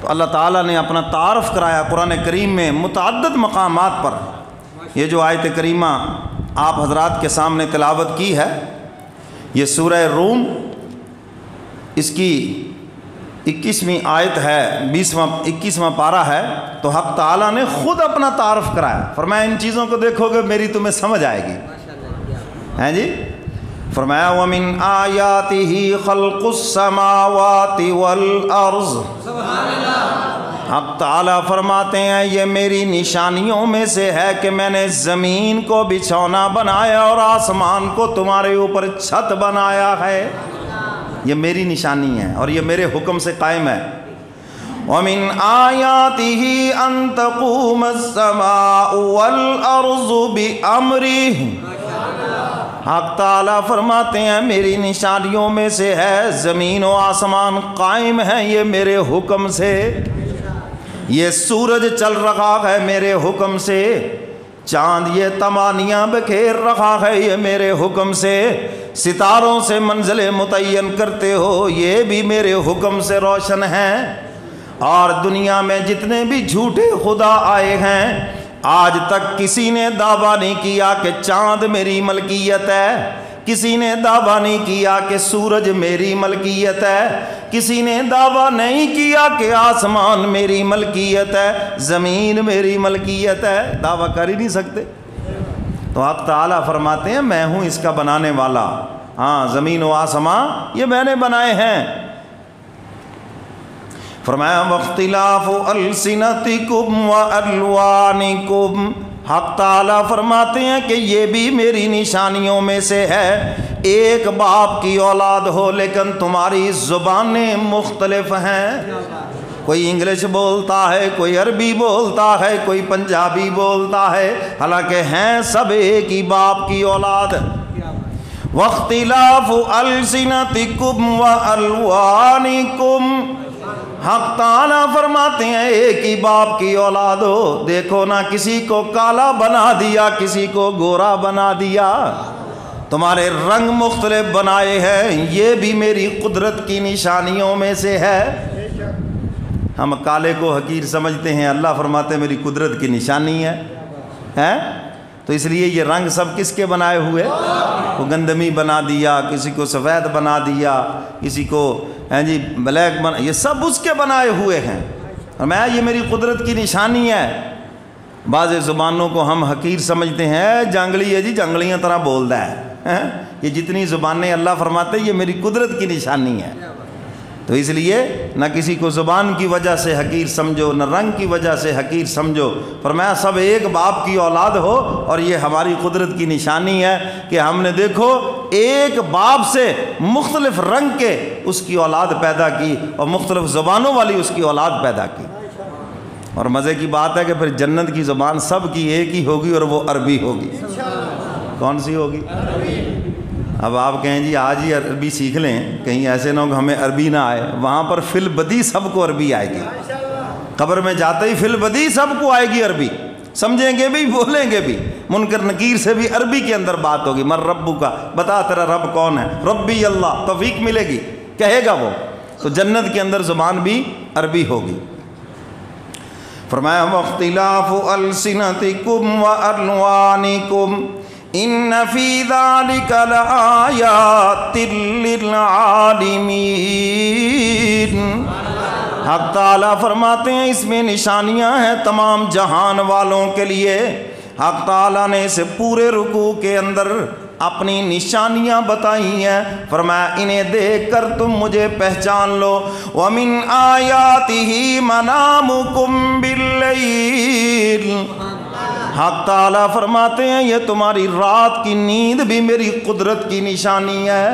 تو اللہ تعالیٰ نے اپنا تعارف کرایا قرآن کریم میں متعدد مقامات پر۔ یہ جو آیت کریمہ آپ حضرات کے سامنے تلاوت کی ہے، یہ سورہ روم، اس کی 21ویں آیت ہے، 21واں پارہ ہے۔ تو حق تعالیٰ نے خود اپنا تعارف کرایا، فرمایا ان چیزوں کو دیکھو گے میری تمہیں سمجھ آئے گی، ہیں جی۔ فرمایا وَمِنْ آيَاتِهِ خَلْقُ السَّمَاوَاتِ وَالْأَرْضِ۔ حق تعالیٰ فرماتے ہیں یہ میری نشانیوں میں سے ہے کہ میں نے زمین کو بچھونا بنایا اور آسمان کو تمہارے اوپر چھت بنایا ہے، یہ میری نشانی ہے اور یہ میرے حکم سے قائم ہے۔ وَمِنْ آيَاتِهِ أَن تَقُومَ السَّمَاءُ وَالْأَرْضُ بِأَمْرِهِ۔ حق تعالیٰ فرماتے ہیں میری نشانیوں میں سے ہے زمین و آسمان قائم ہیں یہ میرے حکم سے، یہ سورج چل رہا ہے میرے حکم سے، چاند یہ تمانیاں بکھیر رہا ہے یہ میرے حکم سے، ستاروں سے منزلیں متعین کرتے ہو یہ بھی میرے حکم سے روشن ہیں۔ اور دنیا میں جتنے بھی جھوٹے خدا آئے ہیں آج تک کسی نے دعویٰ نہیں کیا کہ چاند میری ملکیت ہے، کسی نے دعویٰ نہیں کیا کہ سورج میری ملکیت ہے، کسی نے دعویٰ نہیں کیا کہ آسمان میری ملکیت ہے، زمین میری ملکیت ہے، دعویٰ کر ہی نہیں سکتے۔ تو حق تعالیٰ فرماتے ہیں میں ہوں اس کا بنانے والا، ہاں زمین و آسمان یہ میں نے بنائے ہیں۔ فرمایا وَاخْتِلَافُ أَلْسِنَتِكُمْ وَأَلْوَانِكُمْ۔ حق تعالیٰ فرماتے ہیں کہ یہ بھی میری نشانیوں میں سے ہے، ایک باپ کی اولاد ہو لیکن تمہاری زبانیں مختلف ہیں، کوئی انگلش بولتا ہے، کوئی عربی بولتا ہے، کوئی پنجابی بولتا ہے، حالانکہ ہیں سب ایک ہی باپ کی اولاد۔ وَاخْتِلَافُ أَلْسِنَتِكُمْ وَأَلْوَانِكُمْ۔ حق تعالیٰ فرماتے ہیں ایک ہی باپ کی اولاد ہو، دیکھو نہ کسی کو کالا بنا دیا کسی کو گورا بنا دیا، تمہارے رنگ مختلف بنائے ہیں، یہ بھی میری قدرت کی نشانیوں میں سے ہے۔ ہم کالے کو حقیر سمجھتے ہیں، اللہ فرماتے ہیں میری قدرت کی نشانی ہے۔ تو اس لیے یہ رنگ سب کس کے بنائے ہوئے؟ کو گندمی بنا دیا، کسی کو سفید بنا دیا، کسی کو جی بلیک بنا، یہ سب اس کے بنائے ہوئے ہیں، اور میں یہ میری قدرت کی نشانی ہے۔ بعض زبانوں کو ہم حقیر سمجھتے ہیں، جنگلی ہے جی جنگلیاں طرح بولتا ہے، یہ جتنی زبانیں اللہ فرماتے ہیں یہ میری قدرت کی نشانی ہے۔ تو اس لیے نہ کسی کو زبان کی وجہ سے حقیر سمجھو، نہ رنگ کی وجہ سے حقیر سمجھو، فرمایا سب ایک باپ کی اولاد ہو، اور یہ ہماری قدرت کی نشانی ہے کہ ہم نے دیکھو ایک باپ سے مختلف رنگ کے اس کی اولاد پیدا کی اور مختلف زبانوں والی اس کی اولاد پیدا کی۔ اور مزے کی بات ہے کہ پھر جنت کی زبان سب کی ایک ہی ہوگی اور وہ عربی ہوگی۔ کون سی ہوگی؟ اب آپ کہیں جی آج ہی عربی سیکھ لیں، کہیں ایسے نہ ہو کہ ہمیں عربی نہ آئے، وہاں پر فی البدی سب کو عربی آئے گی، قبر میں جاتے ہی فی البدی سب کو آئے گی عربی، سمجھیں گے بھی بولیں گے بھی، منکر نکیر سے بھی عربی کے اندر بات ہوگی، من ربو کا، بتا تیرا رب کون ہے، ربی اللہ، توفیق ملے گی، کہے گا وہ۔ تو جنت کے اندر زبان بھی عربی ہوگی۔ فرمایا وَاخْتِلَافُ أَلْسِنَتِكُمْ وَأَلْوَانِكُمْ إِنَّ فِي ذَلِكَ لَآيَاتٍ لِّلْعَالِمِينَ۔ حق تعالیٰ فرماتے ہیں اس میں نشانیاں ہیں تمام جہان والوں کے لیے۔ حق تعالیٰ نے اسے پورے رکوع کے اندر اپنی نشانیاں بتائی ہیں، فرمایا انہیں دیکھ کر تم مجھے پہچان لو۔ وَمِنْ آيَاتِهِ مَنَامُكُمْ بِاللَّيْلِ۔ حق تعالیٰ فرماتے ہیں یہ تمہاری رات کی نیند بھی میری قدرت کی نشانی ہے۔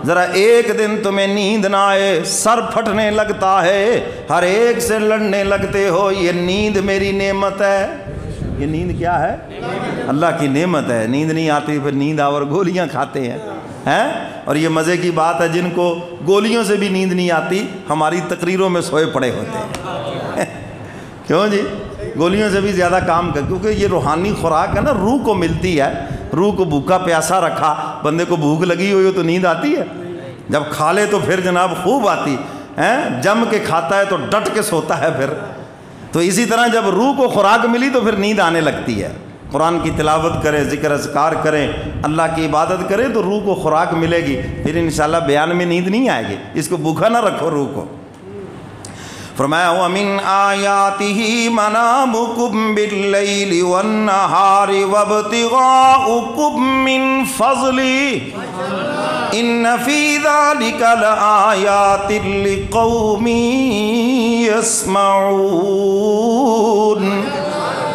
ذرا ایک دن تمہیں نیند نہ آئے، سر پھٹنے لگتا ہے، ہر ایک سے لڑنے لگتے ہو، یہ نیند میری نعمت ہے۔ یہ نیند کیا ہے؟ اللہ کی نعمت ہے۔ نیند نہیں آتی پھر نیند آور گولیاں کھاتے ہیں، اور یہ مزے کی بات ہے جن کو گولیوں سے بھی نیند نہیں آتی ہماری تقریروں میں سوئے پڑے ہوتے ہیں۔ کیوں جی؟ گولیوں سے بھی زیادہ کام کر، کیونکہ یہ روحانی خوراک ہے نا، روح کو ملتی ہے۔ روح کو بھوکا پیاسا رکھا، بندے کو بھوک لگی ہوئی ہو تو نیند آتی ہے، جب کھا لے تو پھر جناب خوب آتی، جم کے کھاتا ہے تو ڈٹ کے سوتا ہے پھر. تو اسی طرح جب روح کو خوراک ملی تو پھر نیند آنے لگتی ہے. قرآن کی تلاوت کریں, ذکر اذکار کریں, اللہ کی عبادت کریں تو روح کو خوراک ملے گی, پھر انشاءاللہ بیان میں نیند نہیں آئے گی. اس کو بھوکا نہ رکھو روح کو. فرمایا وَمِنْ آيَاتِهِ مَنَامُكُمْ بِاللَّيْلِ وَالنَّهَارِ وَابْتِغَاؤُكُمْ مِنْ فَضْلِهِ إِنَّ فِي ذَلِكَ لَآيَاتٍ لِقَوْمٍ يَسْمَعُونَ.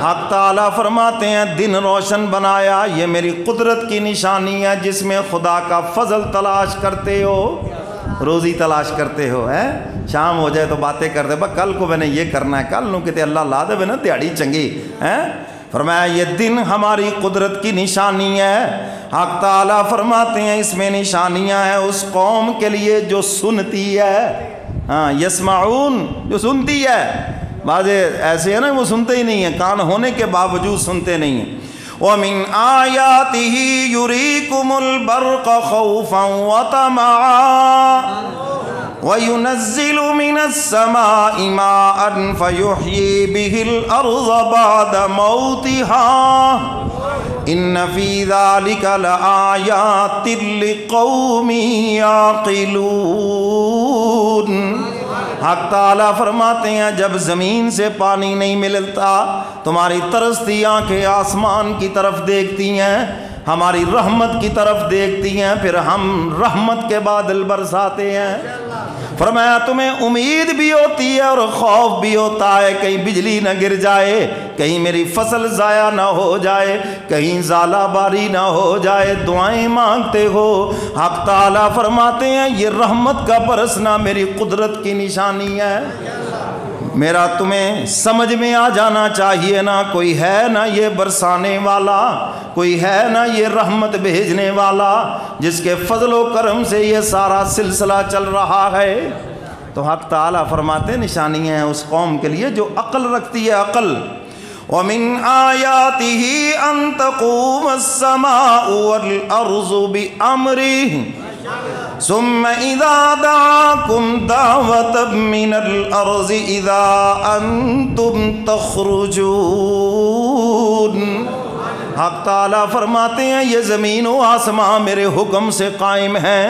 حق تعالیٰ فرماتے ہیں دن روشن بنایا, یہ میری قدرت کی نشانی ہے جس میں خدا کا فضل تلاش کرتے ہو, روزی تلاش کرتے ہو. شام ہو جائے تو باتیں کرتے بس کل کو میں نے یہ کرنا ہے, کل نو کہتے اللہ لا دے نا دیہڑی چنگی. فرمایا یہ دن ہماری قدرت کی نشانی ہے. حق تعالیٰ فرماتے ہیں اس میں نشانیاں ہیں اس قوم کے لیے جو سنتی ہے. یسمعون, جو سنتی ہے. بعض ایسے ہیں نا وہ سنتے ہی نہیں ہیں, کان ہونے کے باوجود سنتے نہیں ہیں. وَمِنْ آيَاتِهِ يُرِيكُمُ الْبَرْقَ خَوْفًا وَطَمَعًا وَيُنَزِّلُ مِنَ السَّمَاءِ مَاءً فَيُحْيِي بِهِ الْأَرْضَ بَعْدَ مَوْتِهَا إِنَّ فِي ذَلِكَ لَآيَاتٍ لِقَوْمٍ يَعْقِلُونَ. حق تعالیٰ فرماتے ہیں جب زمین سے پانی نہیں ملتا تمہاری ترستی آنکھیں آسمان کی طرف دیکھتی ہیں, ہماری رحمت کی طرف دیکھتی ہیں, پھر ہم رحمت کے بادل برساتے ہیں. فرمایا تمہیں امید بھی ہوتی ہے اور خوف بھی ہوتا ہے کہیں بجلی نہ گر جائے, کہیں میری فصل ضائع نہ ہو جائے, کہیں ژالہ باری نہ ہو جائے, دعائیں مانگتے ہو. حق تعالیٰ فرماتے ہیں یہ رحمت کا برسنا میری قدرت کی نشانی ہے. میرا تمہیں سمجھ میں آ جانا چاہیے نا کوئی ہے نا یہ برسانے والا, کوئی ہے نا یہ رحمت بھیجنے والا جس کے فضل و کرم سے یہ سارا سلسلہ چل رہا ہے. تو حق تعالیٰ فرماتے ہیں نشانیاں ہیں اس قوم کے لیے جو عقل رکھتی ہے. عقل. وَمِنْ آيَاتِهِ أَن تَقُومَ السَّمَاءُ وَالْأَرْضُ بِأَمْرِهِ ثم اذا دعاكم دعوة من الارض اذا انتم تخرجون. حق تعالیٰ فرماتے ہیں یہ زمین و آسمان میرے حکم سے قائم ہیں,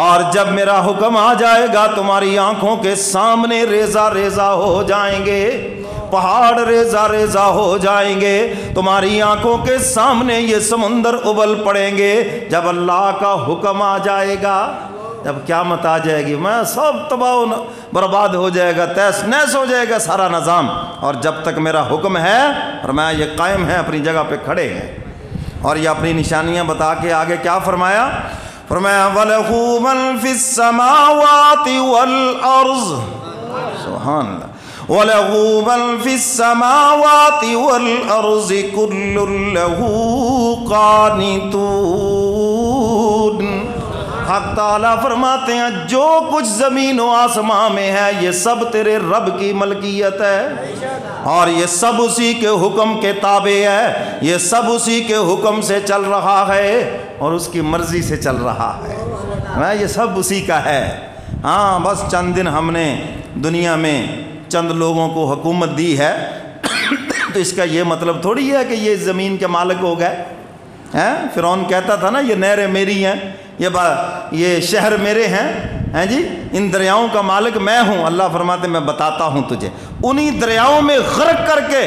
اور جب میرا حکم آ جائے گا تمہاری آنکھوں کے سامنے ریزہ ریزہ ہو جائیں گے, پہاڑ ریزہ ریزہ ہو جائیں گے, تمہاری آنکھوں کے سامنے یہ سمندر ابل پڑیں گے جب اللہ کا حکم آ جائے گا. جب قیامت آ جائے گی میں سب تباہ و برباد ہو جائے گا, تیس نیس ہو جائے گا سارا نظام, اور جب تک میرا حکم ہے فرمایا یہ قائم ہے, اپنی جگہ پہ کھڑے ہیں. اور یہ اپنی نشانیاں بتا کے آگے کیا فرمایا؟ فرمایا وَلَهُ مَن فِي السَّمَاوَاتِ وَالْأَرْضِ. سبحان اللہ. وَلَهُ مَن فِي السَّمَاوَاتِ وَالْأَرْضِ كُلٌّ لَهُ قَانِتُونَ. حق تعالیٰ فرماتے ہیں جو کچھ زمین و آسمان میں ہے یہ سب تیرے رب کی ملکیت ہے, اور یہ سب اسی کے حکم کے تابع ہے, یہ سب اسی کے حکم سے چل رہا ہے اور اس کی مرضی سے چل رہا ہے. یہ سب اسی کا ہے. ہاں بس چند دن ہم نے دنیا میں چند لوگوں کو حکومت دی ہے تو اس کا یہ مطلب تھوڑی ہے کہ یہ زمین کے مالک ہو گئے. فرعون کہتا تھا نا یہ نہریں میری ہیں, یہ شہر میرے ہیں جی, ان دریاؤں کا مالک میں ہوں. اللہ فرماتے میں بتاتا ہوں تجھے, انہی دریاؤں میں غرق کر کے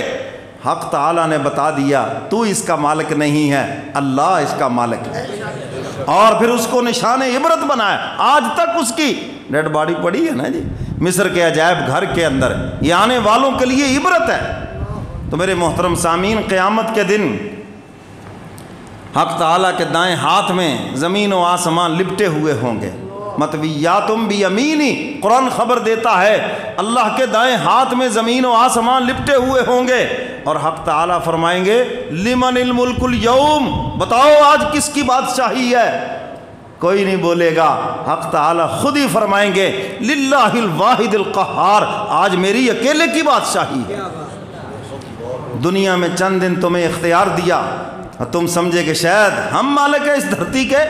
حق تعالیٰ نے بتا دیا تو اس کا مالک نہیں ہے, اللہ اس کا مالک ہے. اور پھر اس کو نشان عبرت بنایا. آج تک اس کی ڈیڈ باڈی پڑی ہے نا جی مصر کے عجائب گھر کے اندر, یہ آنے والوں کے لیے عبرت ہے. تو میرے محترم سامعین قیامت کے دن حق تعالیٰ کے دائیں ہاتھ میں زمین و آسمان لپٹے ہوئے ہوں گے. مطویاتم بیمینی, قرآن خبر دیتا ہے اللہ کے دائیں ہاتھ میں زمین و آسمان لپٹے ہوئے ہوں گے, اور حق تعالیٰ فرمائیں گے لمن الملک اليوم, بتاؤ آج کس کی بادشاہی ہے؟ کوئی نہیں بولے گا. حق تعالیٰ خود ہی فرمائیں گے للہ الواحد القہار, آج میری اکیلے کی بادشاہی ہے. دنیا میں چند دن تمہیں اختیار دیا اور تم سمجھے کہ شاید ہم مالک ہیں اس دھرتی کے,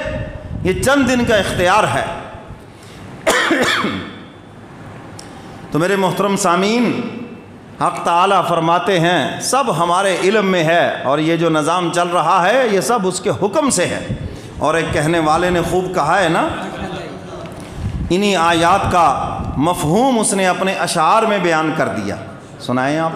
یہ چند دن کا اختیار ہے. تو میرے محترم سامعین، حق تعالیٰ فرماتے ہیں سب ہمارے علم میں ہے، اور یہ جو نظام چل رہا ہے یہ سب اس کے حکم سے ہے۔ اور ایک کہنے والے نے خوب کہا ہے نا، انہی آیات کا مفہوم اس نے اپنے اشعار میں بیان کر دیا، سنائیں آپ۔